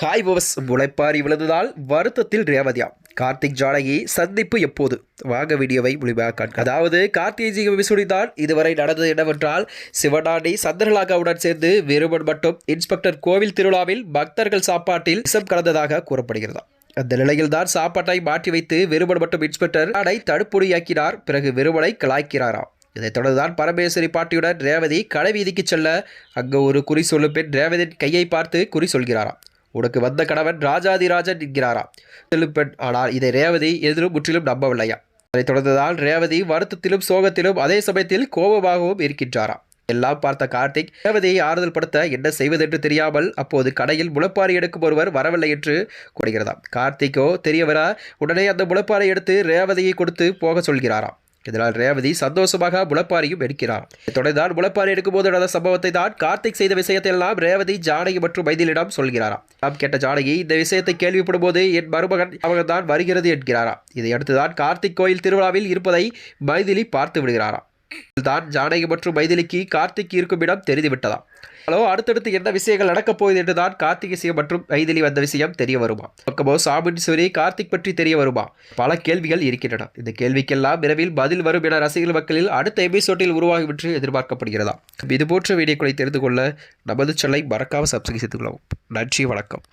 Hi Bose முளைப்பாரி விழுந்ததால் வருத்தத்தில் ரேவதியா கார்த்திக் ஜானகி சந்திப்பு எப்போது வாங்க வீடியோவை முழுமையாக அதாவது கார்த்திகை எபிசோடில் இதுவரை நடந்தது என்னவென்றால் சிவனாண்டி சந்திரலாகாவுடன் சேர்ந்து வீரமன் மற்றும் இன்ஸ்பெக்டர் கோவில் திருவிழாவில் பக்தர்கள் சாப்பாட்டில் விஷம் கலந்ததாக கூறப்படுகிறது. அந்த நிலையில்தான் சாப்பாட்டை மாற்றி வைத்து வீரமன் மற்றும் இன்ஸ்பெக்டர் அதை தடுப்பொடியாக்கினார். பிறகு வீரமனை கலாய்க்கிறாராம். இதைத் தொடர்ந்துதான் பரமேஸ்வரி பாட்டியுடன் ரேவதி கடை வீதிக்கு செல்ல அங்கு ஒரு குறி சொல்லும் பெண் ரேவதியின் கையை பார்த்து குறி சொல்கிறாராம். உனக்கு வந்த கணவன் ராஜாதிராஜன் என்கிறாராம் செல்லும் பெண். ஆனால் இதை ரேவதி எதிரும் முற்றிலும் நம்பவில்லையா. அதைத் தொடர்ந்துதான் ரேவதி வருத்தத்திலும் சோகத்திலும் அதே சமயத்தில் கோபமாகவும் இருக்கின்றாராம். எல்லாம் பார்த்த கார்த்திக் ரேவதியை ஆறுதல் படுத்த என்ன செய்வதென்று தெரியாமல் அப்போது கடையில் முளைப்பாரி எடுக்கும் ஒருவர் வரவில்லை என்று கூறுகிறதாம். கார்த்திக்கோ தெரியவர உடனே அந்த முளைப்பாரை எடுத்து ரேவதியை கொடுத்து போக சொல்கிறாராம். இதனால் ரேவதி சந்தோஷமாக முளைப்பாரியும் எடுக்கிறார். தொடர்ந்தான் முளைப்பாரி எடுக்கும்போது நடந்த சம்பவத்தை தான் கார்த்திக் செய்த விஷயத்தை எல்லாம் ரேவதி ஜானகி மற்றும் மைதிலிடம் சொல்கிறாராம். நாம் கேட்ட ஜானகி இந்த விஷயத்தை கேள்விப்படும் போது என் மருமகன் அவர்கள் தான் வருகிறது என்கிறாராம். இதையடுத்துதான் கார்த்திக் கோயில் திருவிழாவில் இருப்பதை மைதிலி பார்த்து விடுகிறாராம். தான் ஜானகி மற்றும் மைதிலிக்கு கார்த்திக் இருக்கும் இடம் தெரிந்துவிட்டதாம். அடுத்தடுத்து என்ன விஷயங்கள் நடக்கப் போகுது என்றுதான் கார்த்திக் விஷயம் மற்றும் மைதிலி வந்த விஷயம் தெரிய வருமா, பக்கமோ சாமுண்டீஸ்வரி கார்த்திக் பற்றி தெரிய வருமா, பல கேள்விகள் இருக்கின்றன. இந்த கேள்விக்கெல்லாம் விரைவில் பதில் வரும் என ரசிகர்கள் மக்களில் அடுத்த எபிசோட்டில் உருவாகும் என்று எதிர்பார்க்கப்படுகிறதா. இதுபோன்ற வீடியோக்களை தெரிந்து கொள்ள நமது சேனலை மறக்காம சப்ஸ்கிரைப் செய்து கொள்ளவும். நன்றி, வணக்கம்.